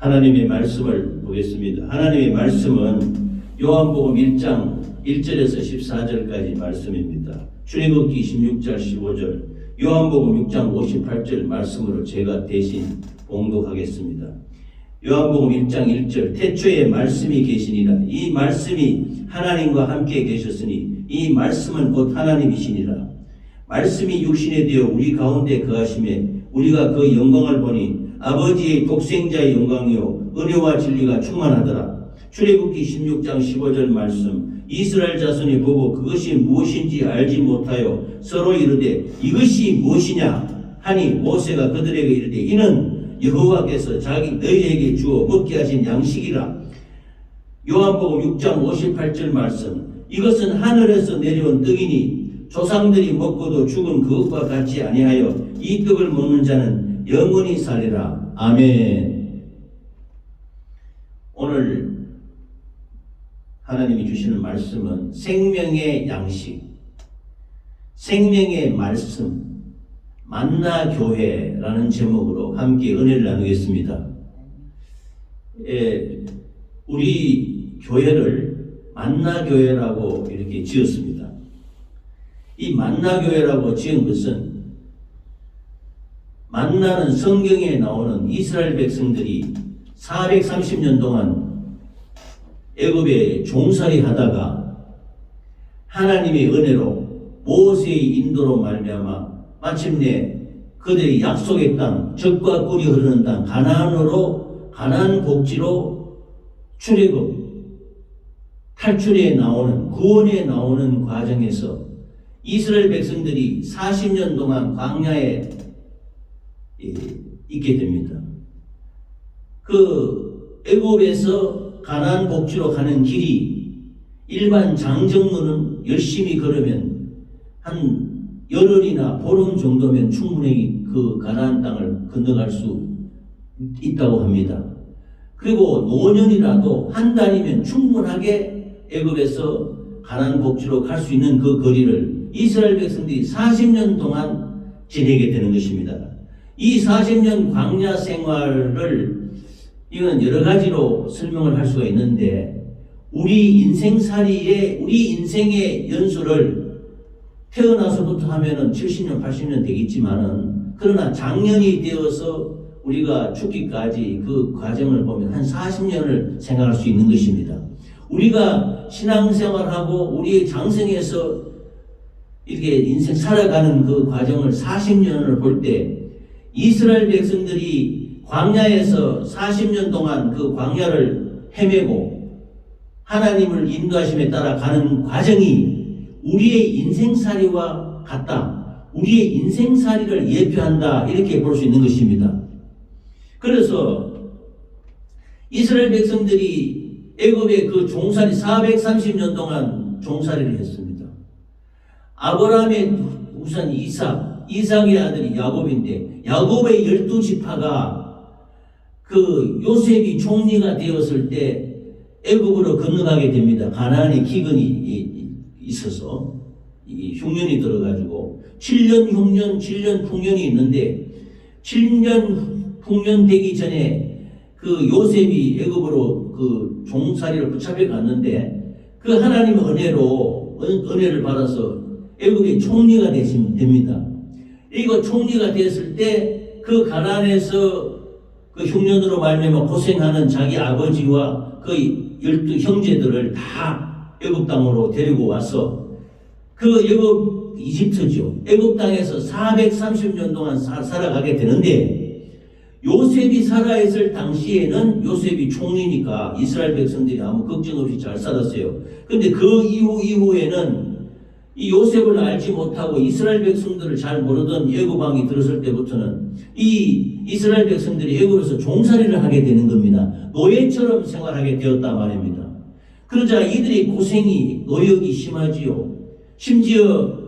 하나님의 말씀을 보겠습니다. 하나님의 말씀은 요한복음 1장 1절에서 14절까지 말씀입니다. 출애굽기 16장 15절, 요한복음 6장 58절 말씀으로 제가 대신 봉독하겠습니다. 요한복음 1장 1절, 태초에 말씀이 계시니라. 이 말씀이 하나님과 함께 계셨으니 이 말씀은 곧 하나님이시니라. 말씀이 육신이 되어 우리 가운데 거하심에 우리가 그 영광을 보니 아버지의 독생자의 영광이요 은혜와 진리가 충만하더라. 출애굽기 16장 15절 말씀, 이스라엘 자손이 보고 그것이 무엇인지 알지 못하여 서로 이르되 이것이 무엇이냐 하니 모세가 그들에게 이르되 이는 여호와께서 너희에게 주어 먹게 하신 양식이라. 요한복음 6장 58절 말씀, 이것은 하늘에서 내려온 떡이니 조상들이 먹고도 죽은 그것과 같이 아니하여 이 떡을 먹는 자는 영원히 살리라. 아멘. 오늘 하나님이 주시는 말씀은 생명의 양식, 생명의 말씀, 만나 교회라는 제목으로 함께 은혜를 나누겠습니다. 우리 교회를 만나 교회라고 이렇게 지었습니다. 이 만나 교회라고 지은 것은 만나는 성경에 나오는 이스라엘 백성들이 430년 동안 애굽에 종살이 하다가 하나님의 은혜로 모세의 인도로 말미암아 마침내 그들의 약속의 땅, 젖과 꿀이 흐르는 땅 가나안으로, 가나안 복지로 출애굽 탈출에 나오는, 구원에 나오는 과정에서 이스라엘 백성들이 40년 동안 광야에 있게 됩니다. 그 애굽에서 가나안 복지로 가는 길이 일반 장정문은 열심히 걸으면 한 열흘이나 보름 정도면 충분히 그 가나안 땅을 건너갈 수 있다고 합니다. 그리고 노년이라도 한 달이면 충분하게 애굽에서 가나안 복지로 갈 수 있는 그 거리를 이스라엘 백성들이 40년 동안 지내게 되는 것입니다. 이 40년 광야 생활을 이건 여러 가지로 설명을 할 수가 있는데 우리 인생의 연수를 태어나서부터 하면은 70년, 80년 되겠지만은 그러나 장년이 되어서 우리가 죽기까지 그 과정을 보면 한 40년을 생각할 수 있는 것입니다. 우리가 신앙생활하고 우리의 장성에서 이렇게 인생 살아가는 그 과정을 40년을 볼 때 이스라엘 백성들이 광야에서 40년 동안 그 광야를 헤매고 하나님을 인도하심에 따라 가는 과정이 우리의 인생살이와 같다. 우리의 인생살이를 예표한다. 이렇게 볼 수 있는 것입니다. 그래서 이스라엘 백성들이 애굽의 그 종살이 430년 동안 종살이를 했습니다. 아브라함의 우선 이삭의 아들이 야곱인데 야곱의 12지파가 그 요셉이 총리가 되었을 때 애굽으로 건너가게 됩니다. 가나안에 기근이 있어서 이 흉년이 들어가지고 7년 흉년, 7년 풍년이 있는데 7년 풍년 되기 전에 그 요셉이 애굽으로 그 종살이를 붙잡혀 갔는데 그 하나님의 은혜를 받아서 애굽의 총리가 됩니다. 이거 총리가 됐을 때 그 가나안에서 그 흉년으로 말미암아 고생하는 자기 아버지와 그 12 형제들을 다 애굽 땅으로 데리고 와서 그 애굽 이집트죠. 애굽 땅에서 430년 동안 살아가게 되는데 요셉이 살아있을 당시에는 요셉이 총리니까 이스라엘 백성들이 아무 걱정 없이 잘 살았어요. 근데 그 이후에는 이 요셉을 알지 못하고 이스라엘 백성들을 잘 모르던 애굽 왕이 들었을 때부터는 이 이스라엘 백성들이 애굽에서 종살이를 하게 되는 겁니다. 노예처럼 생활하게 되었단 말입니다. 그러자 이들의 고생이 노역이 심하지요. 심지어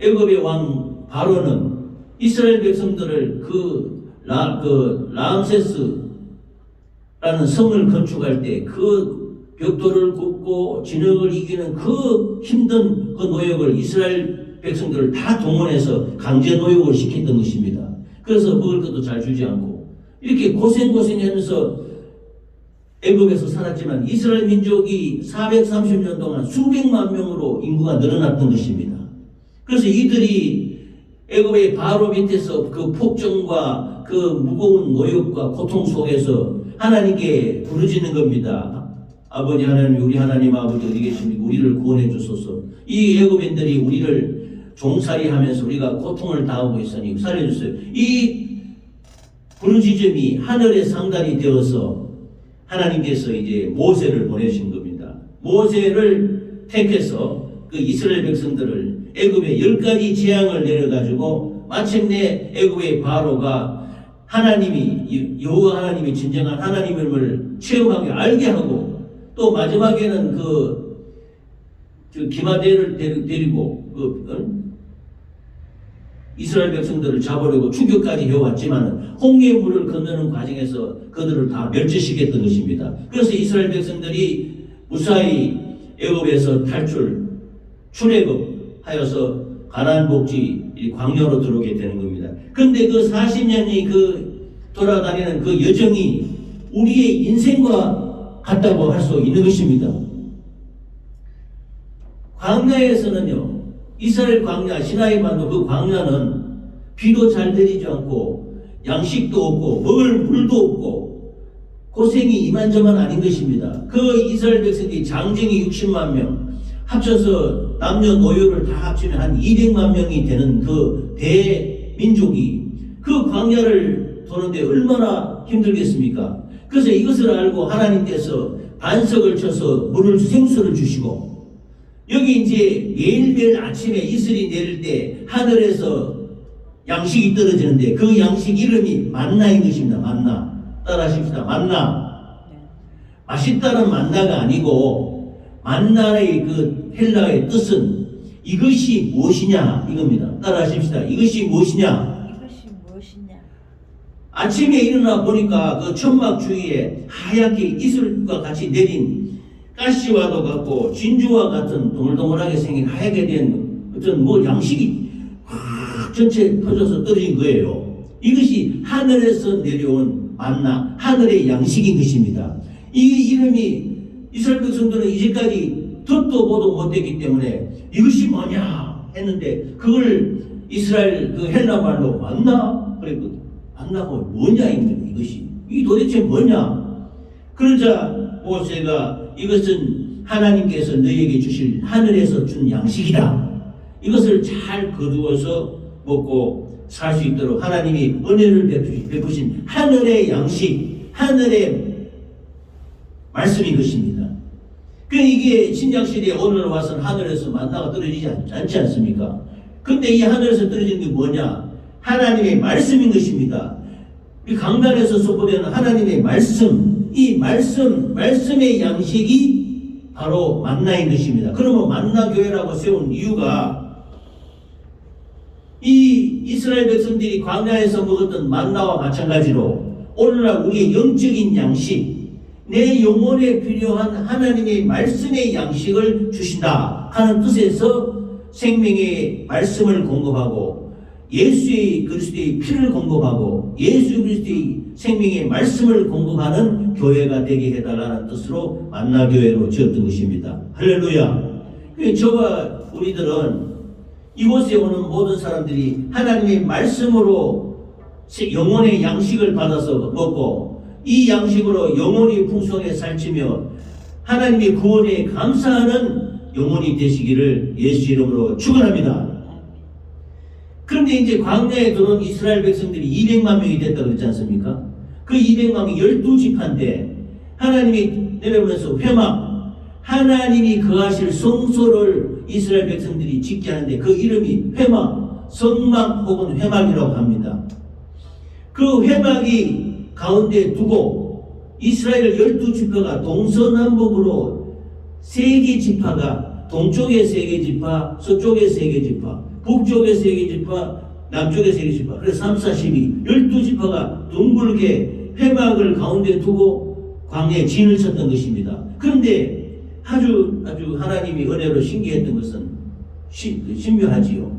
애굽의 왕 바로는 이스라엘 백성들을 라암세스라는 성을 건축할 때 그 벽돌을 굽고 진흙을 이기는 그 힘든 그 노역을 이스라엘 백성들을 다 동원해서 강제 노역을 시켰던 것입니다. 그래서 먹을 것도 잘 주지 않고 이렇게 고생하면서 애굽에서 살았지만 이스라엘 민족이 430년 동안 수백만 명으로 인구가 늘어났던 것입니다. 그래서 이들이 애굽의 바로 밑에서 그 폭정과 그 무거운 노역과 고통 속에서 하나님께 부르짖는 겁니다. 아버지 하나님, 우리 하나님 아버지 어디 계십니까? 우리를 구원해 주소서. 이 애굽인들이 우리를 종살이하면서 우리가 고통을 당하고 있으니 살려주세요. 이 부르짖음이 하늘의 상달이 되어서 하나님께서 이제 모세를 보내신 겁니다. 모세를 택해서 그 이스라엘 백성들을 애굽에 10가지 재앙을 내려가지고 마침내 애굽의 바로가 하나님이 여호와 하나님이 진정한 하나님임을 체험하게 알게 하고 또 마지막에는 기마대를 데리고 이스라엘 백성들을 잡으려고 추격까지 해왔지만 홍해의 물을 건너는 과정에서 그들을 다 멸절시켰던 것입니다. 그래서 이스라엘 백성들이 무사히 애굽에서 출애굽하여서 가나안 복지 광야로 들어오게 되는 겁니다. 그런데 그 40년이 돌아다니는 그 여정이 우리의 인생과 같다고 할 수 있는 것입니다. 광야에서는요, 이스라엘 광야, 시나이 반도 그 광야는 비도 잘 내리지 않고 양식도 없고 먹을 물도 없고 고생이 이만저만 아닌 것입니다. 그 이스라엘 백성들이 장정이 60만 명, 합쳐서 남녀노소를 다 합치면 한 200만 명이 되는 그 대민족이 그 광야를 도는데 얼마나 힘들겠습니까? 그래서 이것을 알고 하나님께서 반석을 쳐서 생수를 주시고 여기 이제 매일매일 아침에 이슬이 내릴 때 하늘에서 양식이 떨어지는데 그 양식 이름이 만나인 것입니다. 만나. 따라하십시다. 만나. 맛있다는 만나가 아니고 만나의 그 헬라어의 뜻은 이것이 무엇이냐 이겁니다. 따라하십시다. 이것이 무엇이냐? 이것이 무엇이냐? 아침에 일어나 보니까 그 천막 주위에 하얗게 이슬과 같이 내린 가시와도 같고 진주와 같은 동글동글하게 생긴 하얗게 된 어떤 양식이 전체 퍼져서 떨어진 거예요. 이것이 하늘에서 내려온 만나, 하늘의 양식인 것입니다. 이 이름이 이스라엘 백성들은 이제까지 듣도 보도 못했기 때문에 이것이 뭐냐 했는데 그걸 이스라엘 그 헬라 말로 만나 그랬거든. 만나가 뭐냐 이것이 이 도대체 뭐냐? 그러자 모세가 이것은 하나님께서 너희에게 주실 하늘에서 준 양식이다. 이것을 잘 거두어서 먹고 살 수 있도록 하나님이 은혜를 베푸신 하늘의 양식, 하늘의 말씀인 것입니다. 이게 신약시대에 오늘 와서는 하늘에서 만나가 떨어지지 않지 않습니까? 근데 이 하늘에서 떨어지는 게 뭐냐? 하나님의 말씀인 것입니다. 이 강단에서 선포되는 하나님의 말씀, 이 말씀의 양식이 바로 만나인 것입니다. 그러면 만나교회라고 세운 이유가 이 이스라엘 백성들이 광야에서 먹었던 만나와 마찬가지로 오늘날 우리의 영적인 양식, 내 영혼에 필요한 하나님의 말씀의 양식을 주신다 하는 뜻에서 생명의 말씀을 공급하고 예수의 그리스도의 피를 공급하고 예수 그리스도의 생명의 말씀을 공급하는 교회가 되게 해달라는 뜻으로 만나교회로 지었던 것입니다. 할렐루야. 저와 우리들은 이곳에 오는 모든 사람들이 하나님의 말씀으로 영혼의 양식을 받아서 먹고 이 양식으로 영혼이 풍성하게 살찌며 하나님의 구원에 감사하는 영혼이 되시기를 예수 이름으로 축원합니다. 그런데 이제 광야에 들어온 이스라엘 백성들이 200만 명이 됐다고 그랬지 않습니까? 그 200만 명이 12지파인데 하나님이 내려오면서 회막, 하나님이 거하실 성소를 이스라엘 백성들이 짓게 하는데 그 이름이 회막, 성막 혹은 회막이라고 합니다. 그 회막이 가운데 두고 이스라엘 12지파가 동서남북으로 3개 지파가 동쪽에 3개 지파, 서쪽에 3개 지파, 북쪽에 3개 지파, 남쪽에 3개 지파, 그래서 3, 4, 12 12지파가 둥글게 회막을 가운데 두고 광야에 진을 쳤던 것입니다. 그런데 아주 하나님이 은혜로 신기했던 것은 신묘하지요.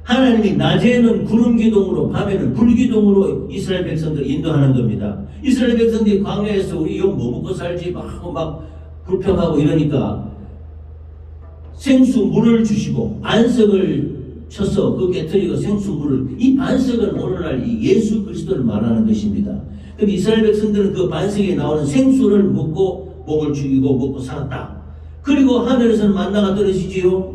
하나님이 낮에는 구름 기둥으로 밤에는 불 기둥으로 이스라엘 백성들을 인도하는 겁니다. 이스라엘 백성들이 광야에서 우리 뭐 먹고 살지 막 불평하고 이러니까 생수물을 주시고 반석을 쳐서 그 깨뜨리고 생수물을, 이 반석은 오늘날 이 예수 그리스도를 말하는 것입니다. 그럼 이스라엘 백성들은 그 반석에 나오는 생수를 먹고 목을 죽이고 먹고 살았다. 그리고 하늘에서는 만나가 떨어지지요.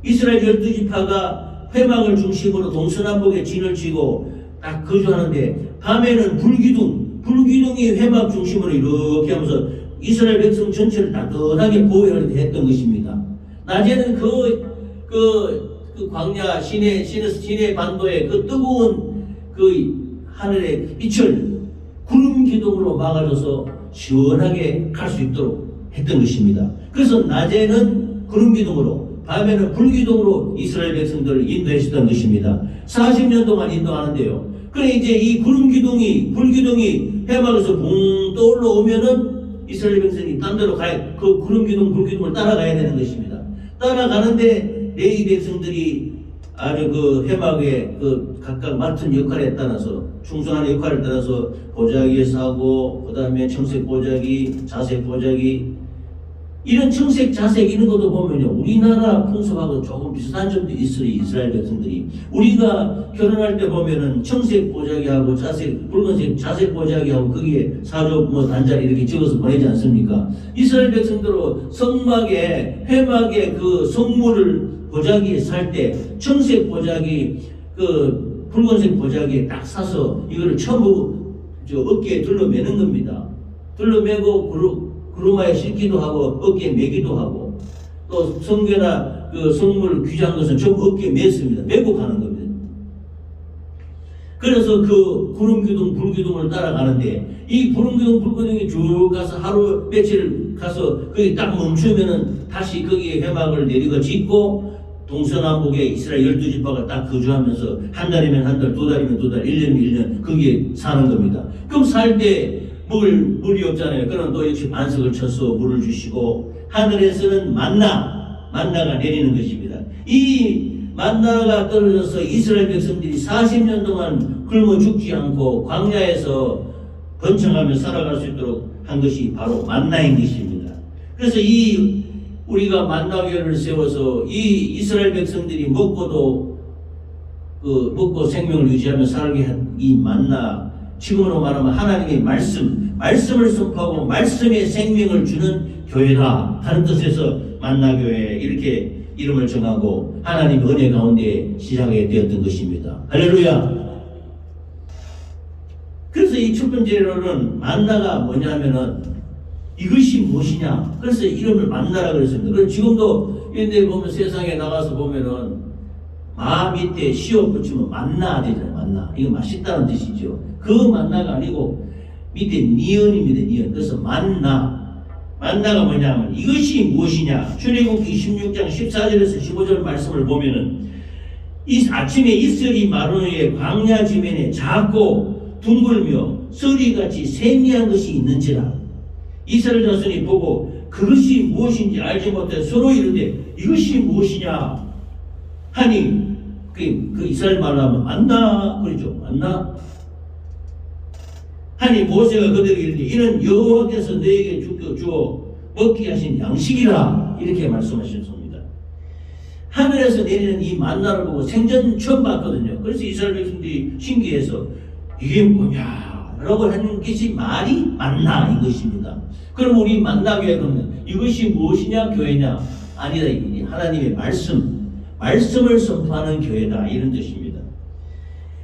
이스라엘 12지파가 회막을 중심으로 동서남북에 진을 치고 딱 거주하는데 밤에는 불기둥이 회막 중심으로 이렇게 하면서 이스라엘 백성 전체를 따뜻하게 보호했던 것입니다. 낮에는 그 광야 시내 반도의 그 뜨거운 그 하늘의 빛을 구름 기둥으로 막아줘서 시원하게 갈 수 있도록 했던 것입니다. 그래서 낮에는 구름 기둥으로, 밤에는 불 기둥으로 이스라엘 백성들을 인도했었던 것입니다. 40년 동안 인도하는데요. 그래 이제 이 불 기둥이 해막에서 붕 떠올라 오면은 이스라엘 백성이 딴 데로 그 불 기둥을 따라가야 되는 것입니다. 따라가는데 레위 백성들이 아주 그 해막에 그 각각 맡은 역할에 따라서, 충성하는 역할에 따라서 보자기에서 하고, 그 다음에 청색 보자기, 자색 보자기, 이런 청색, 자색 이런 것도 보면요, 우리나라 풍습하고 조금 비슷한 점도 있어요. 이스라엘 백성들이 우리가 결혼할 때 보면은 청색 보자기하고 붉은색 자색 보자기하고 거기에 사조 단자리 이렇게 적어서 보내지 않습니까? 이스라엘 백성들로 성막에 회막에 그 성물을 보자기에 살 때 청색 보자기 그 붉은색 보자기에 딱 사서 이거를 전부 어깨에 둘러매는 겁니다. 둘러매고 구루마에 싣기도 하고 어깨에 매기도 하고, 또 성괴나 그 성물 귀한 것은 전부 어깨에 맸습니다. 메고 가는 겁니다. 그래서 그 구름기둥 불기둥을 따라가는데 이 구름기둥 불기둥이 쭉 가서 하루 며칠 가서 거기 딱 멈추면은 다시 거기에 회막을 내리고 짓고, 동서남북에 이스라엘 12지파가 딱 거주하면서 한 달이면 한 달, 두 달이면 두 달, 1년이면 1년 거기에 사는 겁니다. 그럼 살 때 물이 없잖아요. 그럼 또 역시 반석을 쳐서 물을 주시고, 하늘에서는 만나가 내리는 것입니다. 이 만나가 떨어져서 이스라엘 백성들이 40년 동안 굶어 죽지 않고 광야에서 번창하며 살아갈 수 있도록 한 것이 바로 만나인 것입니다. 그래서 우리가 만나교회를 세워서 이 이스라엘 백성들이 먹고 생명을 유지하며 살게 한 이 만나, 지금으로 말하면 하나님의 말씀을 선포하고 말씀의 생명을 주는 교회다 하는 뜻에서 만나교회 이렇게 이름을 정하고 하나님의 은혜 가운데 시작이 되었던 것입니다. 할렐루야. 그래서 이 첫 번째로는 만나가 뭐냐면은 이것이 무엇이냐. 그래서 이름을 만나라 그랬습니다. 그래서 지금도 이런 데 보면 세상에 나가서 보면은 마 밑에 시옷 붙이면 만나 되잖아요. 만나. 이거 맛있다는 뜻이죠. 그 만나가 아니고 밑에 니은입니다. 니은. 그래서 만나가 뭐냐면 이것이 무엇이냐. 출애굽기 16장 14절에서 15절 말씀을 보면은 이 아침에 이슬이 마른 후에 광야 지면에 작고 둥글며 서리같이 세미한 것이 있는지라. 이스라엘 자손이 보고 그것이 무엇인지 알지 못해 서로 이르되 이것이 무엇이냐 하니, 그 이스라엘 말로 하면 만나 그러죠. 만나 하니 모세가 그들에게 이르되 이는 여호와께서 너에게 주어 먹게 하신 양식이라 이렇게 말씀하셨습니다. 하늘에서 내리는 이 만나를 보고 생전 처음 봤거든요. 그래서 이스라엘 백성들이 신기해서 이게 뭐냐 라고 하는 것이 말이 만나인 것입니다. 그럼 우리 만나교회 그러면 이것이 무엇이냐 교회냐? 아니다. 하나님의 말씀을 선포하는 교회다 이런 뜻입니다.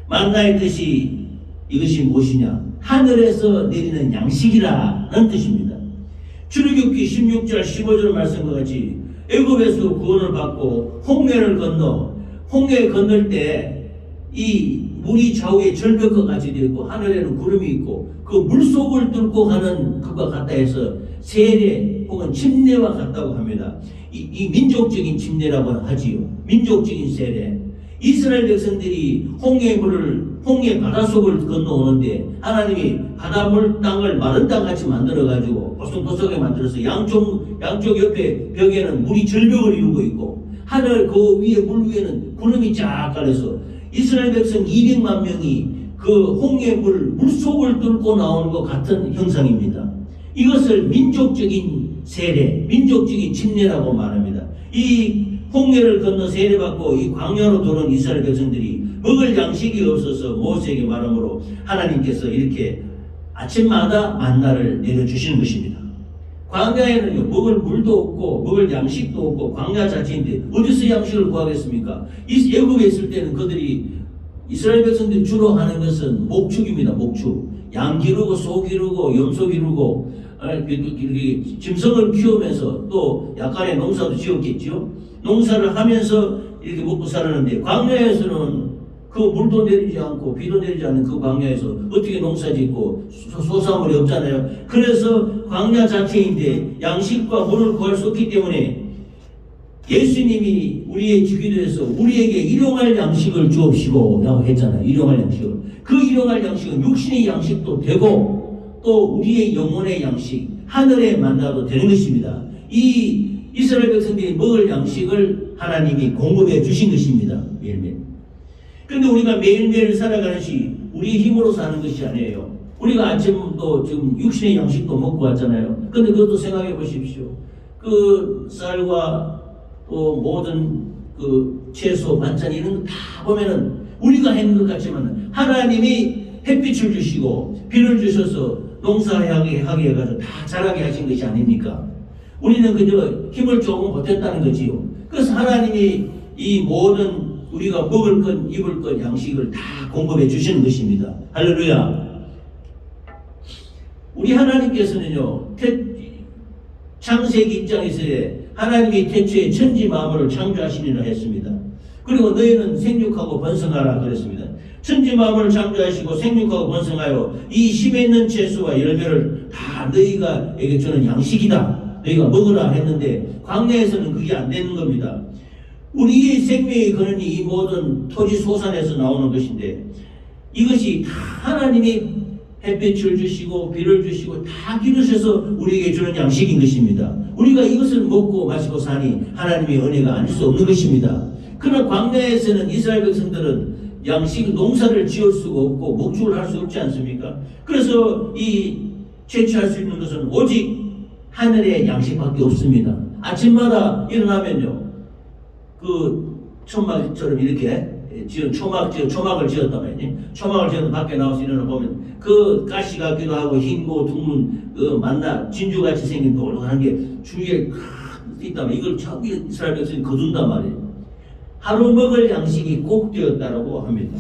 만나의 뜻이 이것이 무엇이냐? 하늘에서 내리는 양식이라는 뜻입니다. 출애굽기 16절 15절 말씀과 같이 애굽에서 구원을 받고 홍해를 건널 때 이 물이 좌우에 절벽과 같이 되어 있고 하늘에는 구름이 있고 그 물속을 뚫고 가는 것과 같다 해서 세례 혹은 침례와 같다고 합니다. 이 민족적인 침례라고 하지요. 민족적인 세례. 이스라엘 백성들이 홍해 바닷속을 건너오는데 하나님이 바닷물 땅을 마른 땅같이 만들어가지고 보송보송하게 만들어서 양쪽 옆에 벽에는 물이 절벽을 이루고 있고 하늘 그 위에 물 위에는 구름이 쫙 깔려서 이스라엘 백성 200만 명이 그 홍해물 물속을 뚫고 나오는 것 같은 형상입니다. 이것을 민족적인 세례, 민족적인 침례라고 말합니다. 이 홍해를 건너 세례받고 이 광야로 들어온 이스라엘 백성들이 먹을 양식이 없어서 모세에게 말하므로 하나님께서 이렇게 아침마다 만나를 내려주시는 것입니다. 광야에는요, 먹을 물도 없고 먹을 양식도 없고 광야 자체인데 어디서 양식을 구하겠습니까? 이 애굽에 있을 때는 그들이 이스라엘 백성들이 주로 하는 것은 목축입니다. 목축. 양 기르고 소 기르고 염소 기르고 짐승을 키우면서 또 약간의 농사도 지었겠죠. 농사를 하면서 이렇게 먹고 살았는데 광야에서는 그 물도 내리지 않고 비도 내리지 않는 그 광야에서 어떻게 농사 짓고 소사물이 없잖아요. 그래서 광야 자체인데 양식과 물을 구할 수 없기 때문에 예수님이 우리의 기도에서 우리에게 일용할 양식을 주옵시고 라고 했잖아요. 일용할 양식을. 그 일용할 양식은 육신의 양식도 되고 또 우리의 영혼의 양식, 하늘의 만나도 되는 것입니다. 이 이스라엘 백성들이 먹을 양식을 하나님이 공급해 주신 것입니다. 매일매일. 그런데 우리가 매일매일 살아가는 것이 우리의 힘으로 사는 것이 아니에요. 우리가 아침도 지금 육신의 양식도 먹고 왔잖아요. 그런데 그것도 생각해 보십시오. 그 쌀과 또 모든 그 채소, 반찬 이런 거 다 보면은 우리가 했는 것 같지만 하나님이 햇빛을 주시고 비를 주셔서 농사하게 해가지고 다 자라게 하신 것이 아닙니까? 우리는 그저 힘을 조금 보탰다는 거지요. 그래서 하나님이 이 모든 우리가 먹을 것, 입을 것 양식을 다 공급해 주시는 것입니다. 할렐루야. 우리 하나님께서는요, 창세기 입장에서 하나님이 태초에 천지 만물을 창조하시리라 했습니다. 그리고 너희는 생육하고 번성하라 그랬습니다. 천지 만물을 창조하시고 생육하고 번성하여 이 심에 있는 채소와 열매를 다 너희가에게 주는 양식이다. 너희가 먹으라 했는데 광야에서는 그게 안 되는 겁니다. 우리의 생명의 근원이 이 모든 토지 소산에서 나오는 것인데 이것이 다 하나님이 햇빛을 주시고 비를 주시고 다 기르셔서 우리에게 주는 양식인 것입니다. 우리가 이것을 먹고 마시고 사니 하나님의 은혜가 아닐 수 없는 것입니다. 그러나 광야에서는 이스라엘 백성들은 양식 농사를 지을 수가 없고 목축을 할 수 없지 않습니까? 그래서 이 채취할 수 있는 것은 오직 하늘의 양식밖에 없습니다. 아침마다 일어나면요, 그 천막처럼 이렇게 지은 초막을 지었단 말이지. 초막을 지어서 밖에 나와서 일어나 보면 그 가시 같기도 하고 흰고 둥근 그 만나 진주같이 생긴 돌돌한 게 주위에 있단 말이야. 이걸 참 이스라엘 백성이 거둔단 말이에요. 하루 먹을 양식이 꼭 되었다라고 합니다.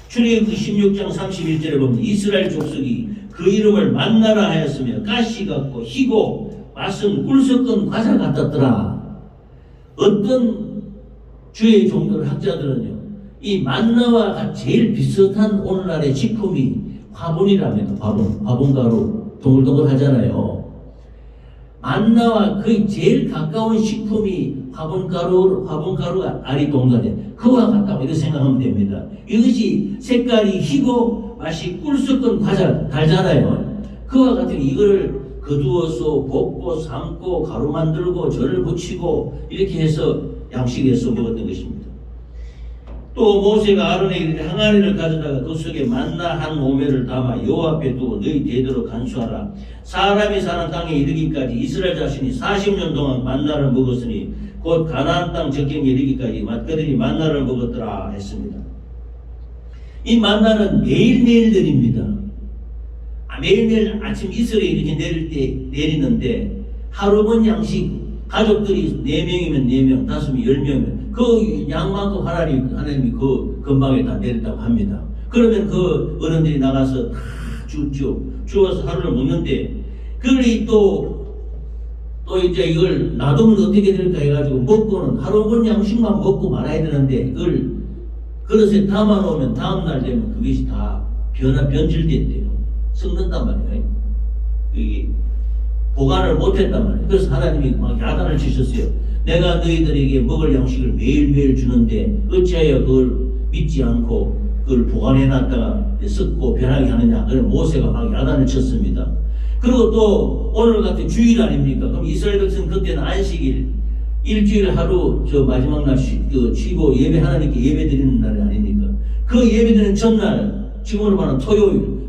출애굽기 16장 31절에 보면 이스라엘 족속이 그 이름을 만나라 하였으며 가시 같고 희고 맛은 꿀 섞은 과자 같았더라. 어떤 주의 종들 학자들은요, 이 만나와 제일 비슷한 오늘날의 식품이 화분이랍니다. 화분가루 동글동글 하잖아요. 만나와 거의 제일 가까운 식품이 화분가루가 알이 동글하죠. 그와 같다고 이렇게 생각하면 됩니다. 이것이 색깔이 희고 맛이 꿀 섞은 과자 달잖아요. 그와 같은 이거를 거두어서 볶고 삶고 가루 만들고 절을 붙이고 이렇게 해서 양식에서 먹었던 것입니다. 또 모세가 아론에게 항아리를 가져다가 그 속에 만나 한 오매를 담아 여호와 앞에 두고 너희 대대로 간수하라. 사람이 사는 땅에 이르기까지 이스라엘 자신이 40년 동안 만나를 먹었으니 곧 가나안 땅 적경에 이르기까지 그들이 만나를 먹었더라 했습니다. 이 만나는 매일매일 내립니다. 매일매일 아침 이슬에 이렇게 내리는데 하루번 양식, 가족들이 4명이면 4명, 5명, 10명이면 그 양만큼 하나님이 그 근방에 다 내렸다고 합니다. 그러면 그 어른들이 나가서 다 주워서 하루를 먹는데 그걸 또 이제 이걸 놔두면 어떻게 될까 해가지고 먹고는 하루번 양식만 먹고 말아야 되는데 그걸 그릇에 담아놓으면 다음날 되면 그것이 다 변질됐대요. 썩는단 말이에요. 이게 보관을 못했단 말이에요. 그래서 하나님이 막 야단을 치셨어요. 내가 너희들에게 먹을 양식을 매일매일 주는데 어찌하여 그걸 믿지 않고 그걸 보관해놨다가 썩고 변하게 하느냐. 그래서 모세가 막 야단을 쳤습니다. 그리고 또 오늘 같은 주일 아닙니까? 그럼 이스라엘 백성 그때는 안식일 일주일 하루 저 마지막 날 쉬고 예배 하나님께 예배 드리는 날이 아닙니까? 그 예배 드리는 전날, 지금으로 말하면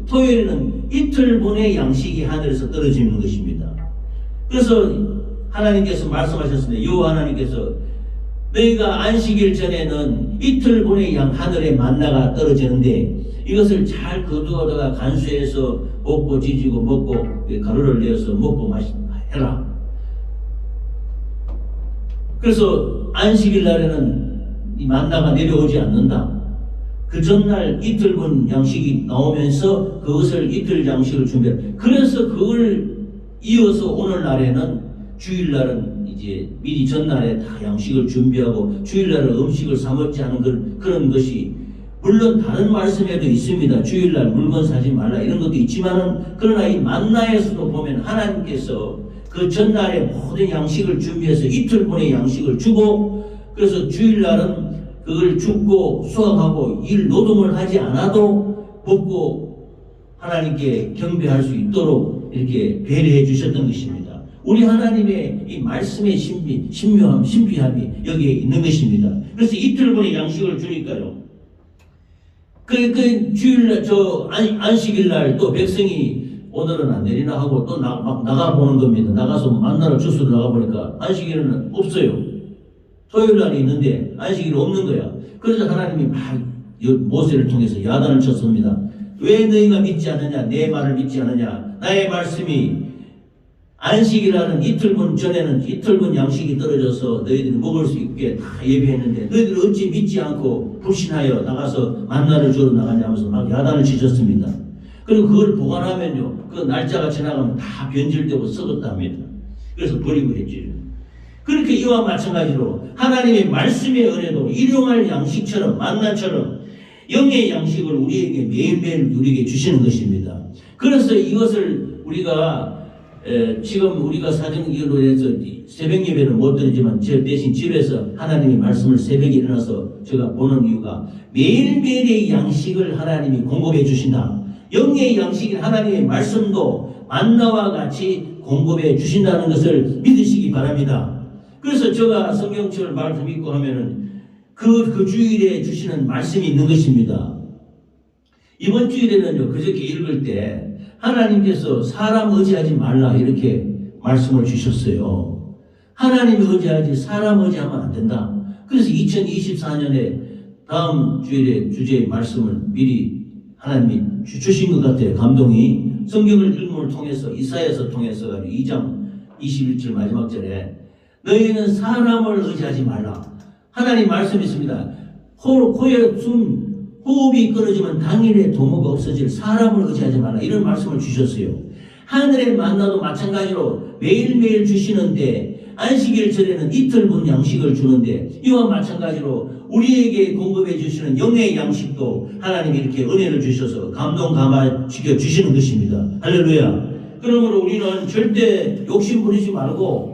토요일에는 이틀분의 양식이 하늘에서 떨어지는 것입니다. 그래서 하나님께서 말씀하셨습니다. 여호와 하나님께서 너희가 안식일 전에는 이틀분의 하늘에 만나가 떨어지는데 이것을 잘 거두어다가 간수해서 볶고 지지고 먹고 가루를 내어서 먹고 해라. 그래서 안식일 날에는 이 만나가 내려오지 않는다. 그 전날 이틀분 양식이 나오면서 그것을 이틀 양식을 준비해. 그래서 그걸 이어서 오늘날에는 주일날은 이제 미리 전날에 다 양식을 준비하고 주일날은 음식을 사먹지 않은 그런 것이 물론 다른 말씀에도 있습니다. 주일날 물건 사지 말라 이런 것도 있지만은 그러나 이 만나에서도 보면 하나님께서 그 전날에 모든 양식을 준비해서 이틀분의 양식을 주고 그래서 주일날은 그걸 줍고 수확하고 일 노동을 하지 않아도 먹고 하나님께 경배할 수 있도록 이렇게 배려해 주셨던 것입니다. 우리 하나님의 이 말씀의 신비함이 여기에 있는 것입니다. 그래서 이틀분의 양식을 주니까요. 그 주일날 안식일날 또 백성이 오늘은 안 내리나 하고 또 막 나가보는 겁니다. 나가서 만나러 주스로 나가보니까 안식일은 없어요. 토요일날이 있는데 안식일이 없는 거야. 그래서 하나님이 막 모세를 통해서 야단을 쳤습니다. 왜 너희가 믿지 않느냐? 내 말을 믿지 않느냐? 나의 말씀이 안식이라는 이틀분 전에는 이틀분 양식이 떨어져서 너희들이 먹을 수 있게 다 예배했는데 너희들 어찌 믿지 않고 불신하여 나가서 만나를 주러 나가냐 하면서 막 야단을 치셨습니다. 그리고 그걸 보관하면요 그 날짜가 지나가면 다 변질되고 썩었답니다. 그래서 버리고 했지. 그렇게 이와 마찬가지로 하나님의 말씀의 은혜도 일용할 양식처럼 만나처럼 영의 양식을 우리에게 매일매일 우리에게 주시는 것입니다. 그래서 이것을 우리가 지금 우리가 사정기로 해서 새벽 예배는 못 드리지만 저 대신 집에서 하나님의 말씀을 새벽에 일어나서 제가 보는 이유가 매일매일의 양식을 하나님이 공급해 주신다. 영의 양식인 하나님의 말씀도 만나와 같이 공급해 주신다는 것을 믿으시기 바랍니다. 그래서 제가 성경책을 말씀 읽고 하면은 그 주일에 주시는 말씀이 있는 것입니다. 이번 주일에는요 그저께 읽을 때 하나님께서 사람 의지하지 말라 이렇게 말씀을 주셨어요. 하나님 의지하지 사람 의지하면 안 된다. 그래서 2024년에 다음 주일에 주제의 말씀을 미리 하나님이 주신 것 같아요. 감동이 성경을 읽음을 통해서 이사야서 통해서 2장 21절 마지막 절에 너희는 사람을 의지하지 말라. 하나님 말씀이 있습니다. 코에 호흡이 끊어지면 당일에 도모가 없어질 사람을 의지하지 말라. 이런 말씀을 주셨어요. 하늘의 만나도 마찬가지로 매일매일 주시는데 안식일 전에는 이틀분 양식을 주는데 이와 마찬가지로 우리에게 공급해 주시는 영의 양식도 하나님이 이렇게 은혜를 주셔서 감동감화시켜 주시는 것입니다. 할렐루야. 그러므로 우리는 절대 욕심 부리지 말고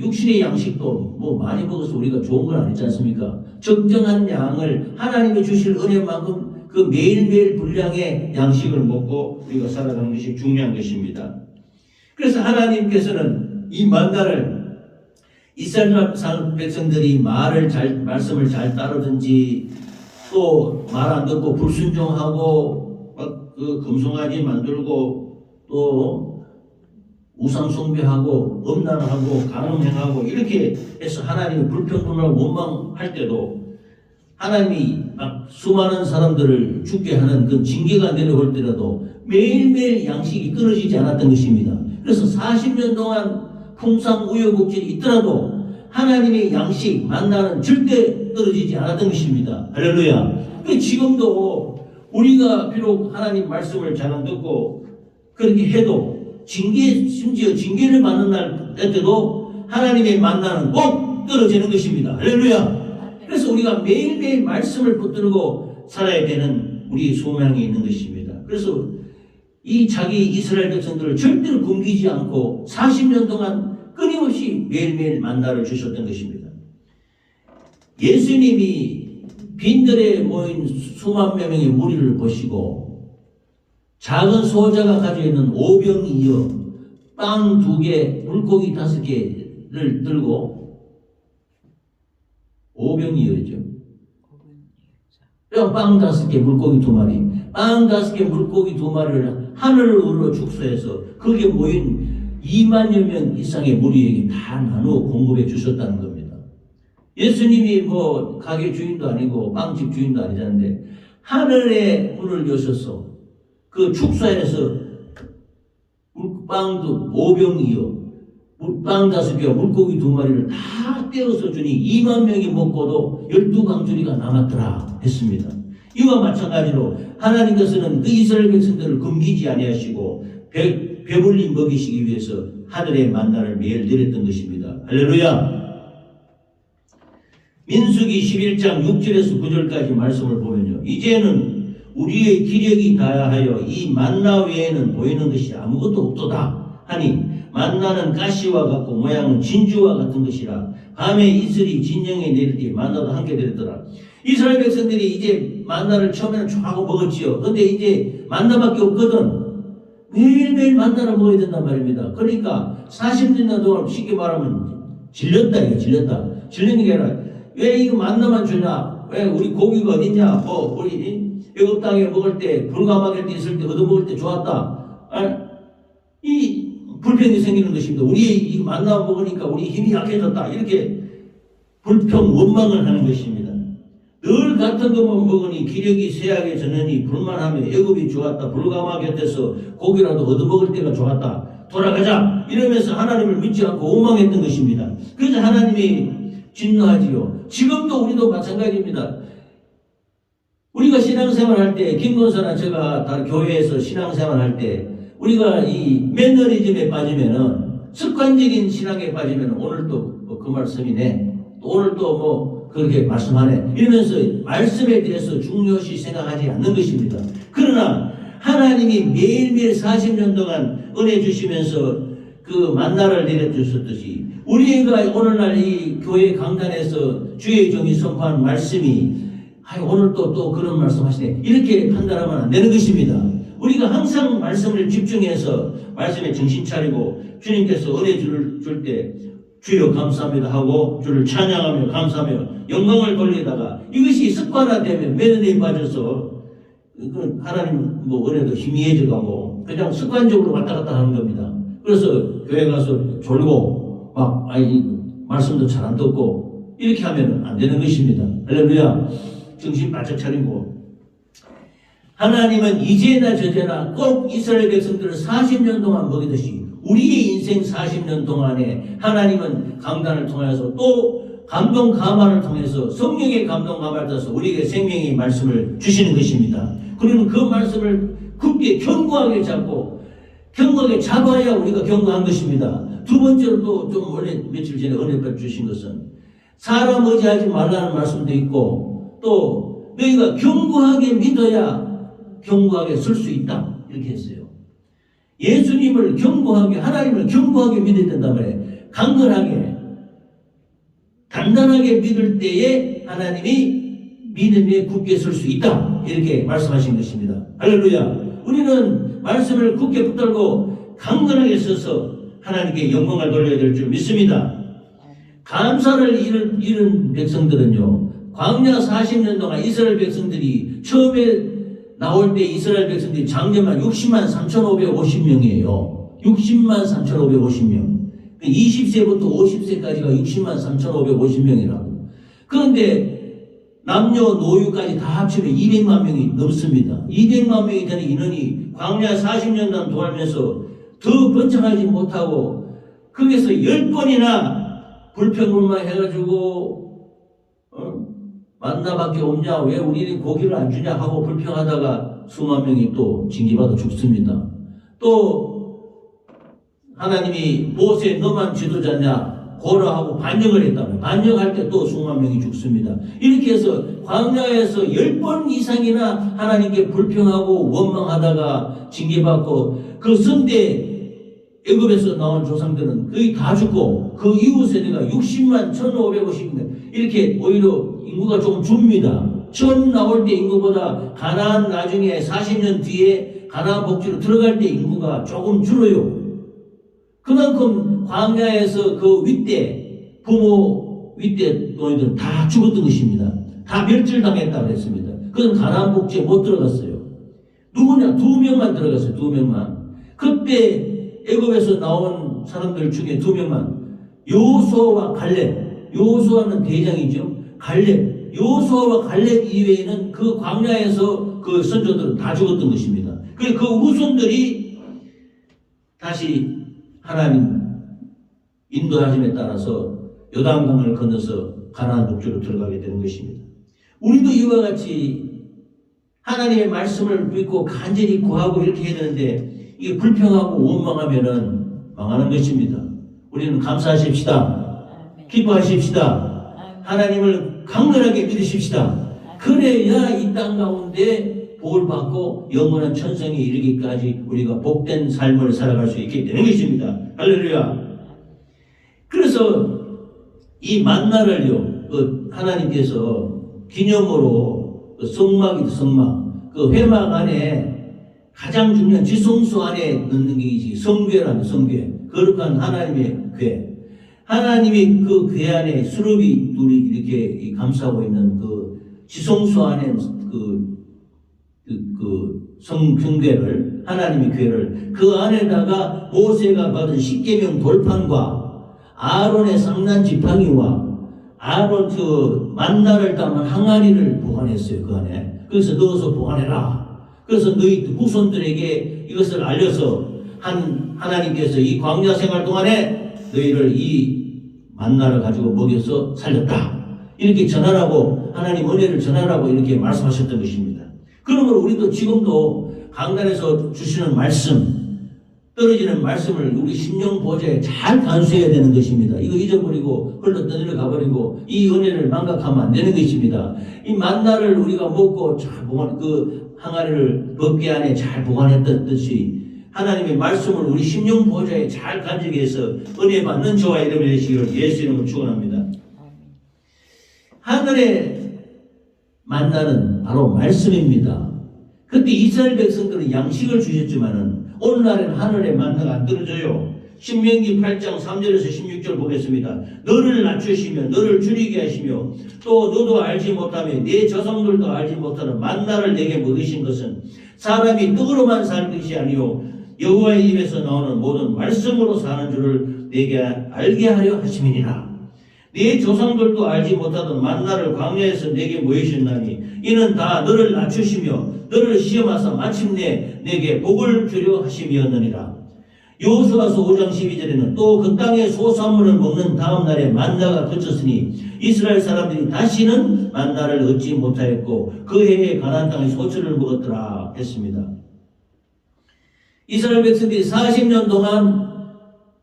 육신의 양식도 뭐 많이 먹어서 우리가 좋은 건 아니지 않습니까? 적정한 양을 하나님이 주실 은혜만큼 그 매일매일 분량의 양식을 먹고 우리가 살아가는 것이 중요한 것입니다. 그래서 하나님께서는 이 만나를 이스라엘 백성들이 말씀을 잘 따르든지 또 말 안 듣고 불순종하고 막 금송아지 만들고 또 우상 숭배하고 음란하고 간음행하고 이렇게 해서 하나님이 불평불만하고 원망할 때도 하나님이 막 수많은 사람들을 죽게 하는 그 징계가 내려올 때라도 매일매일 양식이 끊어지지 않았던 것입니다. 그래서 40년 동안 풍상 우여곡절이 있더라도 하나님의 양식 만나는 절대 떨어지지 않았던 것입니다. 할렐루야. 지금도 우리가 비록 하나님 말씀을 잘 안 듣고 그렇게 해도 심지어 징계를 받는 날 때도 하나님의 만나는 꼭 떨어지는 것입니다. 할렐루야. 그래서 우리가 매일매일 말씀을 붙들고 살아야 되는 우리 소명이 있는 것입니다. 그래서 이 자기 이스라엘 백성들을 절대로 굶기지 않고 40년 동안 끊임없이 매일매일 만나를 주셨던 것입니다. 예수님이 빈들에 모인 수만 명의 무리를 보시고 작은 소자가 가지고 있는 오병이어 빵 2개, 물고기 5개를 들고 5병이었죠. 빵 5개, 물고기 2마리. 빵 5개, 물고기 2마리를 하늘을 우러 축소해서 거기에 모인 2만여 명 이상의 무리에게 다 나누어 공급해 주셨다는 겁니다. 예수님이 뭐 가게 주인도 아니고 빵집 주인도 아니잖는데 하늘의 문을 여셔서 그 축소해서 빵도 5병이요, 빵 5개와 물고기 2마리를 다 떼어서 주니 2만 명이 먹고도 12강줄이가 남았더라 했습니다. 이와 마찬가지로 하나님께서는 그 이스라엘 백성들을 금기지 아니하시고 배불리 먹이시기 위해서 하늘의 만나를 매일 내렸던 것입니다. 할렐루야. 민수기 11장 6절에서 9절까지 말씀을 보면요, 이제는 우리의 기력이 다하여 이 만나 외에는 보이는 것이 아무것도 없도다 하니, 만나는 가시와 같고 모양은 진주와 같은 것이라. 밤에 이슬이 진영에 내릴 때 만나도 함께 내렸더라. 이스라엘 백성들이 이제 만나를 처음에는 좋아하고 먹었지요. 근데 이제 만나밖에 없거든. 매일매일 만나를 먹어야 된단 말입니다. 그러니까 40년 동안 쉽게 말하면 질렸다. 이거 질렸다. 질리는 게 아니라 왜 이거 만나만 주냐? 왜 우리 고기가 어딨냐? 뭐 우리 애굽 땅에 먹을 때 불가마게 있을 때 얻어먹을 때 좋았다. 이 불평이 생기는 것입니다. 우리 이 만나 먹으니까 우리 힘이 약해졌다. 이렇게 불평, 원망을 하는 것입니다. 늘 같은 것만 먹으니 기력이 쇠약해졌느니 불만하며 애굽이 좋았다. 불가마 곁에서 고기라도 얻어먹을 때가 좋았다. 돌아가자. 이러면서 하나님을 믿지 않고 원망했던 것입니다. 그래서 하나님이 진노하지요. 지금도 우리도 마찬가지입니다. 우리가 신앙생활 할 때, 김건사나 제가 다 교회에서 신앙생활 할 때, 우리가 이 매너리즘에 빠지면은, 습관적인 신앙에 빠지면 오늘 또 그 말씀이네, 또 오늘 또 뭐 그렇게 말씀하네, 이러면서 말씀에 대해서 중요시 생각하지 않는 것입니다. 그러나 하나님이 매일매일 40년 동안 은혜 주시면서 그 만나를 내려주셨듯이, 우리가 오늘날 이 교회 강단에서 주의 종이 선포한 말씀이 오늘 또 그런 말씀 하시네, 이렇게 판단하면 안 되는 것입니다. 우리가 항상 말씀을 집중해서 말씀에 정신 차리고, 주님께서 은혜 줄 때 주여 감사합니다 하고 주를 찬양하며 감사하며 영광을 돌리다가 이것이 습관화되면 매너에 빠져서 하나님 뭐 은혜도 희미해져 가고 그냥 습관적으로 왔다 갔다 하는 겁니다. 그래서 교회 가서 졸고 막 말씀도 잘 안 듣고 이렇게 하면 안 되는 것입니다. 할렐루야. 정신 바짝 차리고, 하나님은 이제나 저제나 꼭 이스라엘 백성들을 40년 동안 먹이듯이 우리의 인생 40년 동안에 하나님은 강단을 통해서 또 감동 감화를 통해서 성령의 감동 감화를 통해서 우리에게 생명의 말씀을 주시는 것입니다. 그러면 그 말씀을 굳게 견고하게 잡고 견고하게 잡아야 우리가 견고한 것입니다. 두 번째로 또 좀 며칠 전에 은혜 주신 것은 사람 의지하지 말라는 말씀도 있고, 또 너희가 견고하게 믿어야 견고하게 설 수 있다, 이렇게 했어요. 예수님을 견고하게, 하나님을 견고하게 믿어야 된단 말이에요. 강건하게 단단하게 믿을 때에 하나님이 믿음에 굳게 설 수 있다, 이렇게 말씀하신 것입니다. 할렐루야. 우리는 말씀을 굳게 붙들고 강건하게 서서 하나님께 영광을 돌려야 될 줄 믿습니다. 감사를 잃은 백성들은요, 광야 40년 동안 이스라엘 백성들이 처음에 나올 때 이스라엘 백성들이 장제만 60만 3,550명이에요. 60만 3,550명. 20세부터 50세까지가 60만 3,550명이라고. 그런데 남녀 노유까지 다 합치면 200만 명이 넘습니다. 200만 명이 되는 인원이 광야 40년 동안 도하면서 더 번창하지 못하고 거기서 10번이나 불평불만 해가지고 만나밖에 없냐, 왜 우리 고기를 안 주냐 하고 불평하다가 수만 명이 또 징계받아 죽습니다. 또 하나님이 모세 너만 지도자냐 고라하고 반역을 했다면 반역할 때 또 수만 명이 죽습니다. 이렇게 해서 광야에서 10번 이상이나 하나님께 불평하고 원망하다가 징계받고, 그 선대 애굽에서 나온 조상들은 거의 다 죽고 그 이후 세대가 60만 1,550명, 이렇게 오히려 인구가 조금 줍니다. 처음 나올 때 인구보다 가나안 나중에 40년 뒤에 가나안 복지로 들어갈 때 인구가 조금 줄어요. 그만큼 광야에서 그 윗대 부모 윗대 노인들은 다 죽었던 것입니다. 다 멸절당했다고 그랬습니다. 그건 가나안 복지에 못 들어갔어요. 누구냐? 2명만 들어갔어요. 2명만. 그때 애굽에서 나온 사람들 중에 2명만 여호수아와 갈렙. 여호수아는 대장이죠. 갈렙. 여호수아와 갈렙 이외에는 그 광야에서 그 선조들은 다 죽었던 것입니다. 그 후손들이 다시 하나님 인도하심에 따라서 요단강을 건너서 가나안 복지로 들어가게 되는 것입니다. 우리도 이와 같이 하나님의 말씀을 믿고 간절히 구하고 이렇게 해야 되는데 이게 불평하고 원망하면은 망하는 것입니다. 우리는 감사하십시다. 기뻐하십시다. 하나님을 강건하게 믿으십시다. 그래야 이 땅 가운데 복을 받고 영원한 천성에 이르기까지 우리가 복된 삶을 살아갈 수 있게 되는 것입니다. 할렐루야. 그래서 이 만나를요, 하나님께서 기념으로 성막이죠, 성막. 그 회막 안에 가장 중요한 지성소 안에 넣는 게 성궤라는 성궤. 거룩한 하나님의 궤. 하나님이 그 궤 안에 수룹이 둘이 이렇게 감싸고 있는 그 지성소 안에 성궤를, 하나님의 궤를 그 안에다가 모세가 받은 십계명 돌판과 아론의 상난 지팡이와 아론 만나를 담은 항아리를 보관했어요. 그 안에. 그래서 넣어서 보관해라. 그래서 너희 후손들에게 이것을 알려서 하나님께서 이 광야 생활 동안에 너희를 이 만나를 가지고 먹여서 살렸다. 이렇게 전하라고, 하나님 은혜를 전하라고 이렇게 말씀하셨던 것입니다. 그러므로 우리도 지금도 강단에서 주시는 말씀, 떨어지는 말씀을 우리 심령 보좌에 잘 간수해야 되는 것입니다. 이거 잊어버리고 흘러 떠내려 가버리고 이 은혜를 망각하면 안 되는 것입니다. 이 만나를 우리가 먹고 잘 보관, 그 항아리를 먹게 안에 잘 보관했던 듯이 하나님의 말씀을 우리 심령 보좌에 잘 간직해 해서 은혜 받는 저와 여러분이 되시기를 예수 이름으로 축원합니다. 하늘의 만나는 바로 말씀입니다. 그때 이스라엘 백성들은 양식을 주셨지만은 오늘날에는 하늘의 만나가 안 떨어져요. 신명기 8장 3절에서 16절 보겠습니다. 너를 낮추시며 너를 줄이게 하시며 또 너도 알지 못하며 네 조상들도 알지 못하는 만나를 내게 먹이신 것은 사람이 떡으로만 사는 것이 아니요 여호와의 입에서 나오는 모든 말씀으로 사는 줄을 내게 알게 하려 하심이니라. 네 조상들도 알지 못하던 만나를 광야에서 내게 모이셨나니 이는 다 너를 낮추시며 너를 시험하사 마침내 내게 복을 주려 하심이었느니라. 여호수아서 5장 12절에는 또 그 땅의 소산물을 먹는 다음 날에 만나가 그쳤으니 이스라엘 사람들이 다시는 만나를 얻지 못하였고 그 해에 가나안 땅의 소출을 먹었더라 했습니다. 이스라엘 백성들이 40년 동안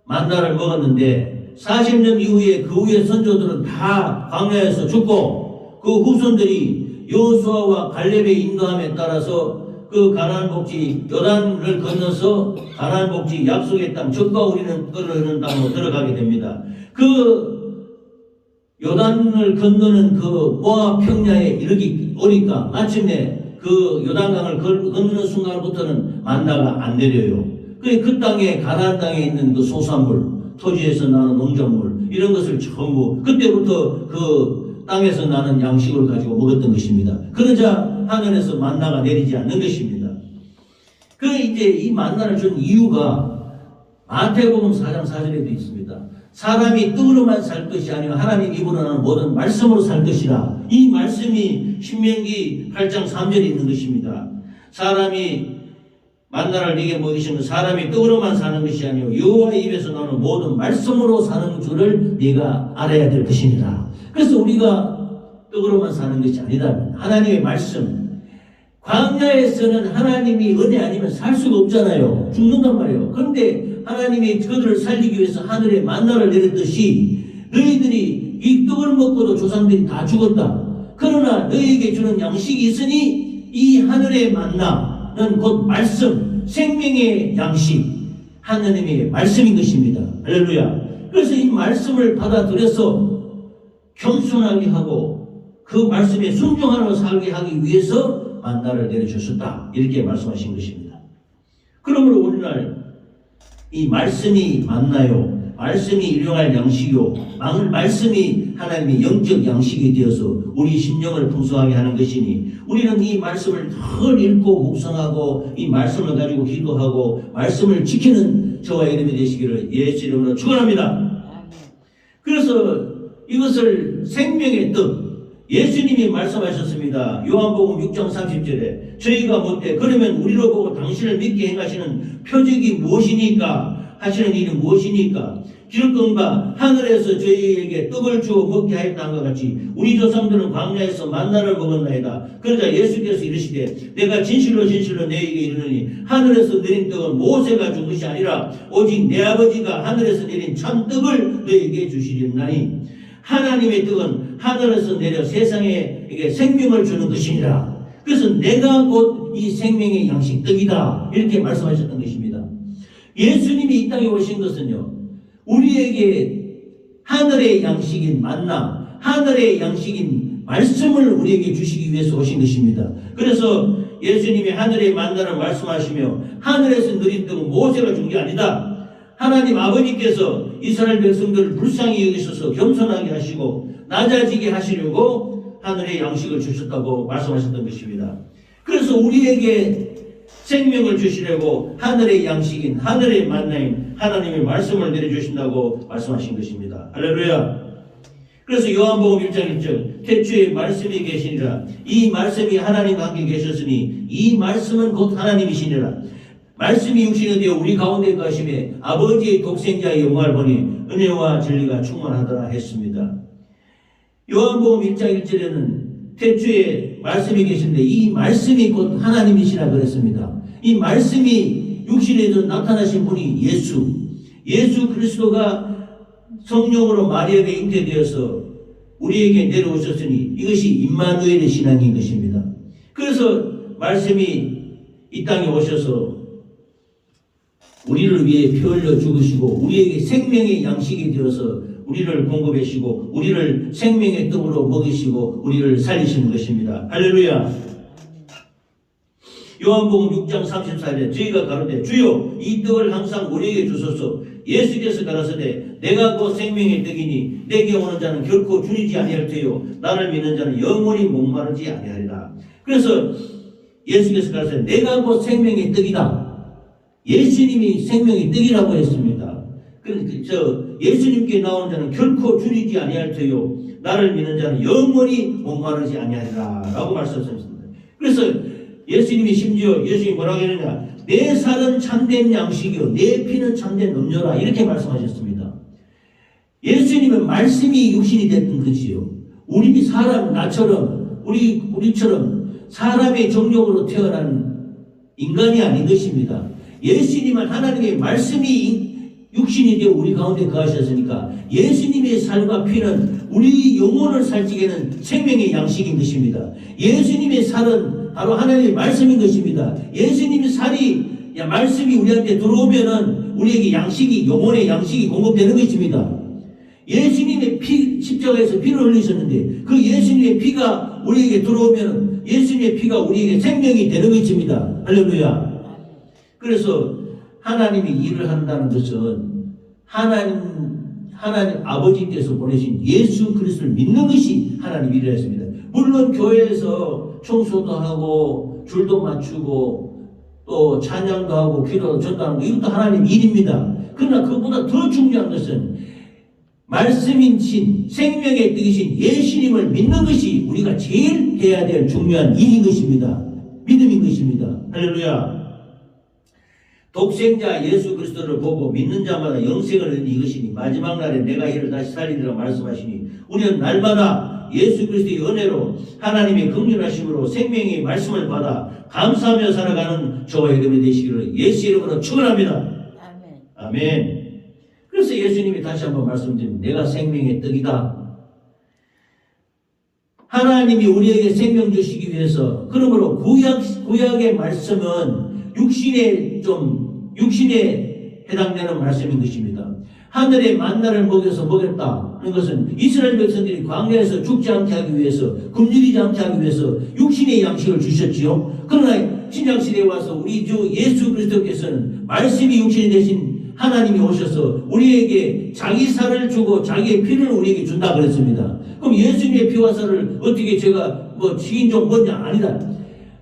만나를 먹었는데 40년 이후에 그 후에 선조들은 다 광야에서 죽고 그 후손들이 여호수아와 갈렙의 인도함에 따라서 그 가나안 복지 요단을 건너서 가나안 복지 약속의 땅 적과 우리는 끓는 땅으로 들어가게 됩니다. 그 요단을 건너는 그 모압 평야에 오니까 마침내 그 요단강을 건너는 순간부터는 만나가 안 내려요. 그 땅에 가나안 땅에 있는 그 소산물, 토지에서 나는 농작물 이런 것을 전부 그때부터 그 땅에서 나는 양식을 가지고 먹었던 것입니다. 그러자 하늘에서 만나가 내리지 않는 것입니다. 이제 이 만나를 준 이유가 마태복음 4장 4절에도 있습니다. 사람이 떡으로만 살 것이 아니라 하나님 입으로 나는 모든 말씀으로 살 것이라. 이 말씀이 신명기 8장 3절에 있는 것입니다. 사람이 만나를 네게 먹이시는 사람이 떡으로만 사는 것이 아니요 여호와의 입에서 나오는 모든 말씀으로 사는 줄을 네가 알아야 될 것이니라. 그래서 우리가 떡으로만 사는 것이 아니다. 하나님의 말씀. 광야에서는 하나님이 은혜 아니면 살 수가 없잖아요. 죽는단 말이에요. 그런데 하나님이 그들을 살리기 위해서 하늘에 만나를 내렸듯이 너희들이 이 떡을 먹고도 조상들이 다 죽었다. 그러나 너희에게 주는 양식이 있으니 이 하늘의 만나는 곧 말씀, 생명의 양식, 하나님의 말씀인 것입니다. 할렐루야. 그래서 이 말씀을 받아들여서 겸손하게 하고 그 말씀에 순종하며 살게 하기 위해서 만나를 내려주셨다. 이렇게 말씀하신 것입니다. 그러므로 오늘날 이 말씀이 맞나요? 말씀이 일용할 양식이요. 말씀이 하나님의 영적 양식이 되어서 우리 심령을 풍성하게 하는 것이니 우리는 이 말씀을 늘 읽고 묵상하고 이 말씀을 가지고 기도하고 말씀을 지키는 저와 여러분이 되시기를 예수 이름으로 축원합니다. 그래서 이것을 생명의 떡 예수님이 말씀하셨습니다. 요한복음 6장 30절에 저희가 묻되 그러면 우리로 보고 당신을 믿게 행하시는 표적이 무엇이니까 하시는 일이 무엇이니까 기록된 하늘에서 저희에게 떡을 주어 먹게 하였다는 것 같이 우리 조상들은 광야에서 만나를 먹었나이다. 그러자 예수께서 이르시되 내가 진실로 진실로 너희에게 이르노니 하늘에서 내린 떡은 모세가 준 것이 아니라 오직 내 아버지가 하늘에서 내린 참 떡을 너희에게 주시리나니 하나님의 떡은 하늘에서 내려 세상에 생명을 주는 것이니라. 그래서 내가 곧 이 생명의 양식 떡이다 이렇게 말씀하셨던 것입니다. 예수님이 이 땅에 오신 것은요 우리에게 하늘의 양식인 만나 하늘의 양식인 말씀을 우리에게 주시기 위해서 오신 것입니다. 그래서 예수님이 하늘의 만나를 말씀하시며 하늘에서 내린 떡은 모세가 준 게 아니다. 하나님 아버지께서 이스라엘 백성들을 불쌍히 여기셔서 겸손하게 하시고 낮아지게 하시려고 하늘의 양식을 주셨다고 말씀하셨던 것입니다. 그래서 우리에게 생명을 주시려고 하늘의 양식인 하늘의 만나인 하나님의 말씀을 내려주신다고 말씀하신 것입니다. 할렐루야. 그래서 요한복음 1장 1절 태초에 말씀이 계시니라 이 말씀이 하나님과 함께 계셨으니 이 말씀은 곧 하나님이시니라. 말씀이 육신이 되어 우리 가운데 가심에 아버지의 독생자의 영광을 보니 은혜와 진리가 충만하더라 했습니다. 요한복음 1장 1절에는 태초에 말씀이 계신데 이 말씀이 곧 하나님이시라 그랬습니다. 이 말씀이 육신에서 나타나신 분이 예수 그리스도가 성령으로 마리아에게 잉태되어서 우리에게 내려오셨으니 이것이 임마누엘의 신앙인 것입니다. 그래서 말씀이 이 땅에 오셔서 우리를 위해 피 흘려 죽으시고 우리에게 생명의 양식이 되어서 우리를 공급하시고 우리를 생명의 떡으로 먹이시고 우리를 살리시는 것입니다. 할렐루야. 요한복음 6장 34절에 저희가 가로되 주여 이 떡을 항상 우리에게 주소서. 예수께서 가라사대 내가 곧 생명의 떡이니 내게 오는 자는 결코 줄이지 아니할 테요 나를 믿는 자는 영원히 목마르지 아니하리라. 그래서 예수께서 가라사대 내가 곧 생명의 떡이다. 예수님이 생명의 떡이라고 했습니다. 그래서 예수님께 나오는 자는 결코 줄이지 아니할 테요 나를 믿는 자는 영원히 목마르지 아니하리라 라고 말씀하셨습니다. 그래서 예수님이 심지어 예수님이 뭐라고 했느냐 내 살은 참된 양식이요 내 피는 참된 음료라 이렇게 말씀하셨습니다. 예수님은 말씀이 육신이 됐던 것이요 우리 사람 나처럼 우리처럼 사람의 정력으로 태어난 인간이 아닌 것입니다. 예수님은 하나님의 말씀이 육신이 되어 우리 가운데 거하셨으니까 예수님의 살과 피는 우리 영혼을 살찌게는 생명의 양식인 것입니다. 예수님의 살은 바로 하나님의 말씀인 것입니다. 예수님의 말씀이 우리한테 들어오면은 우리에게 양식이 영혼의 양식이 공급되는 것입니다. 예수님의 십자가에서 피를 흘리셨는데 그 예수님의 피가 우리에게 들어오면 예수님의 피가 우리에게 생명이 되는 것입니다. 할렐루야. 그래서 하나님이 일을 한다는 것은 하나님 아버지께서 보내신 예수 그리스도를 믿는 것이 하나님 일을 했습니다. 물론 교회에서 청소도 하고 줄도 맞추고 또 찬양도 하고 기도도 전도하는 거 이것도 하나님 일입니다. 그러나 그보다 더 중요한 것은 말씀인 신 생명의 뜻이신 예수님을 믿는 것이 우리가 제일 해야 될 중요한 일인 것입니다. 믿음인 것입니다. 할렐루야. 독생자 예수 그리스도를 보고 믿는 자마다 영생을 얻는 이것이니 마지막 날에 내가 이를 다시 살리리라 말씀하시니 우리는 날마다 예수 그리스도의 은혜로 하나님의 긍휼하심으로 생명의 말씀을 받아 감사하며 살아가는 저와 여러분이 되시기를 예수 이름으로 축원합니다. 아멘. 아멘. 그래서 예수님이 다시 한번 말씀드립니다. 내가 생명의 떡이다. 하나님이 우리에게 생명 주시기 위해서 그러므로 구약의 말씀은 육신에 해당되는 말씀인 것입니다. 하늘의 만나를 먹였다 하는 것은 이스라엘 백성들이 광야에서 죽지 않게 하기 위해서 굶주리지 않게 하기 위해서 육신의 양식을 주셨지요. 그러나 신약시대에 와서 우리 주 예수 그리스도께서는 말씀이 육신이 되신 하나님이 오셔서 우리에게 자기 살을 주고 자기의 피를 우리에게 준다 그랬습니다. 그럼 예수님의 피와 살을 어떻게 제가 뭐 식인종 뭐냐? 아니다.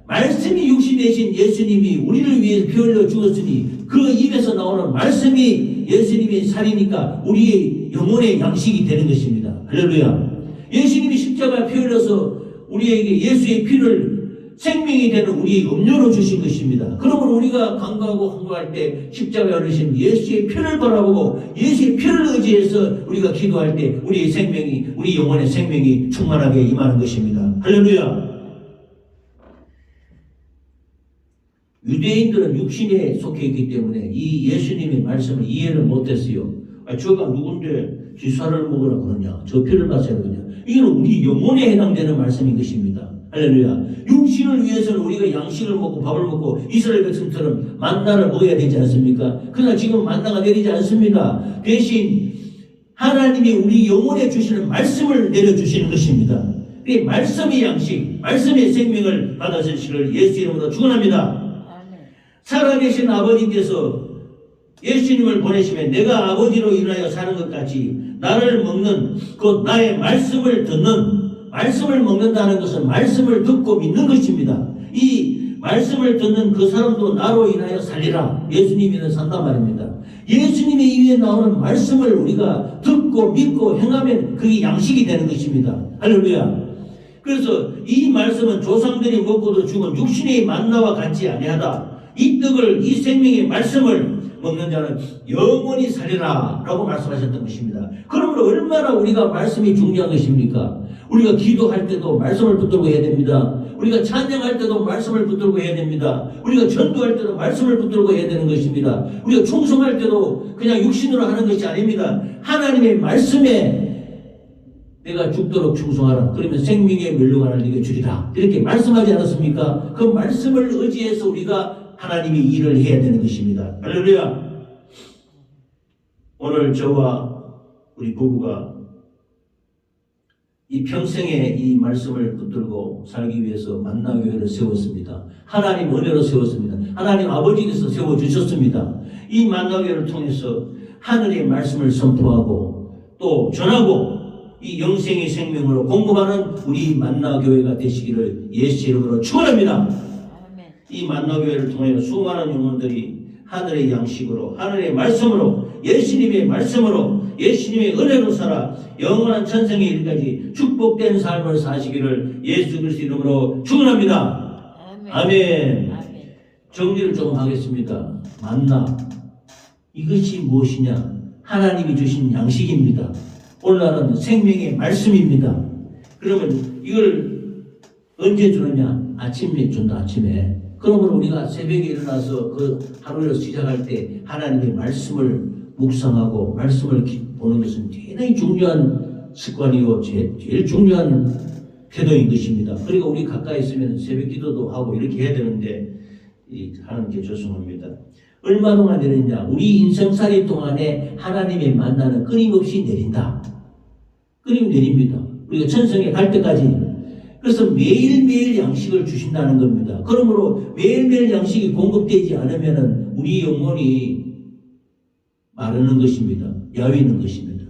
말씀이 육신 되신 예수님이 우리를 위해서 피 흘려 죽었으니 그 입에서 나오는 말씀이 예수님의 살이니까 우리의 영혼의 양식이 되는 것입니다. 할렐루야. 예수님이 십자가에 피 흘려서 우리에게 예수의 피를 생명이 되는 우리의 음료로 주신 것입니다. 그러면 우리가 간구하고 헌금할 때 십자가에 오르신 예수의 피를 바라보고 예수의 피를 의지해서 우리가 기도할 때 우리의 생명이, 우리 영혼의 생명이 충만하게 임하는 것입니다. 할렐루야. 유대인들은 육신에 속해 있기 때문에 이 예수님의 말씀을 이해를 못했어요. 저가 누군데 쥐살을 먹으라 그러냐, 저 피를 마셔야 그러냐. 이건 우리 영혼에 해당되는 말씀인 것입니다. 할렐루야. 육신을 위해서는 우리가 양식을 먹고 밥을 먹고 이스라엘 백성처럼 만나를 먹어야 되지 않습니까? 그러나 지금 만나가 내리지 않습니다. 대신 하나님이 우리 영혼에 주시는 말씀을 내려주시는 것입니다. 이 말씀의 양식, 말씀의 생명을 받아주시기를 예수 이름으로 축원합니다. 살아계신 아버지께서 예수님을 보내시면 내가 아버지로 인하여 사는 것 같이 나를 먹는, 곧 나의 말씀을 듣는, 말씀을 먹는다는 것은 말씀을 듣고 믿는 것입니다. 이 말씀을 듣는 그 사람도 나로 인하여 살리라. 예수님이는 산단 말입니다. 예수님의 입에 나오는 말씀을 우리가 듣고 믿고 행하면 그게 양식이 되는 것입니다. 할렐루야. 그래서 이 말씀은 조상들이 먹고도 죽은 육신의 만나와 같지 아니하다. 이 떡을, 이 생명의 말씀을 먹는 자는 영원히 살리라 라고 말씀하셨던 것입니다. 그러므로 얼마나 우리가 말씀이 중요한 것입니까? 우리가 기도할 때도 말씀을 붙들고 해야 됩니다. 우리가 찬양할 때도 말씀을 붙들고 해야 됩니다. 우리가 전도할 때도 말씀을 붙들고 해야 되는 것입니다. 우리가 충성할 때도 그냥 육신으로 하는 것이 아닙니다. 하나님의 말씀에 내가 죽도록 충성하라. 그러면 생명의 멸류관을 네게 주리라. 이렇게 말씀하지 않았습니까? 그 말씀을 의지해서 우리가 하나님의 일을 해야 되는 것입니다. 할렐루야. 오늘 저와 우리 부부가 이 평생에 이 말씀을 붙들고 살기 위해서 만나교회를 세웠습니다. 하나님 은혜로 세웠습니다. 하나님 아버지께서 세워주셨습니다. 이 만나교회를 통해서 하늘의 말씀을 선포하고 또 전하고 이 영생의 생명으로 공급하는 우리 만나교회가 되시기를 예수 이름으로 축원합니다. 이 만나교회를 통해 수많은 영혼들이 하늘의 양식으로, 하늘의 말씀으로, 예수님의 말씀으로, 예수님의 은혜로 살아 영원한 천생에 이르기까지 축복된 삶을 사시기를 예수 그리스도 이름으로 축원합니다. 아멘. 정리를 조금 하겠습니다. 만나, 이것이 무엇이냐? 하나님이 주신 양식입니다. 오늘날은 생명의 말씀입니다. 그러면 이걸 언제 주느냐? 아침에 준다. 아침에. 그러면 우리가 새벽에 일어나서 그 하루를 시작할 때 하나님의 말씀을 묵상하고 말씀을 보는 것은 대단히 중요한 습관이고 제일 중요한 태도인 것입니다. 그리고 우리 가까이 있으면 새벽 기도도 하고 이렇게 해야 되는데 하는 게 죄송합니다. 얼마 동안 내리냐? 우리 인생살이 동안에 하나님의 만나는 끊임없이 내린다. 끊임 내립니다. 우리가 천성에 갈 때까지. 그래서 매일매일 양식을 주신다는 겁니다. 그러므로 매일매일 양식이 공급되지 않으면 우리 영혼이 마르는 것입니다. 야위는 것입니다.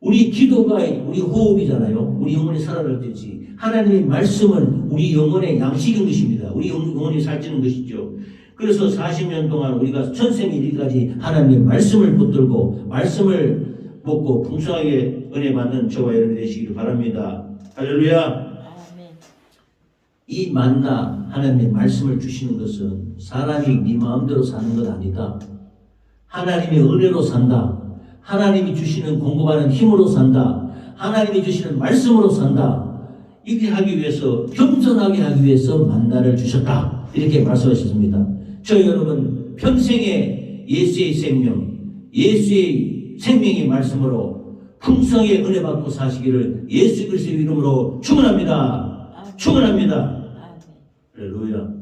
우리 기도가 우리 호흡이잖아요. 우리 영혼이 살아날 때지. 하나님의 말씀은 우리 영혼의 양식인 것입니다. 우리 영혼이 살찌는 것이죠. 그래서 40년 동안 우리가 천생에 이르기까지 하나님의 말씀을 붙들고 말씀을 먹고 풍성하게 은혜 받는 저와 여러분이 되시기를 바랍니다. 할렐루야. 이 만나 하나님의 말씀을 주시는 것은 사람이 네 마음대로 사는 것 아니다. 하나님의 은혜로 산다. 하나님이 주시는 공급하는 힘으로 산다. 하나님이 주시는 말씀으로 산다. 이렇게 하기 위해서, 겸손하게 하기 위해서 만나를 주셨다. 이렇게 말씀하셨습니다. 저희 여러분 평생에 예수의 생명, 예수의 생명의 말씀으로 풍성하게 은혜 받고 사시기를 예수 그리스도의 이름으로 축원합니다. 축원합니다. 할렐루야.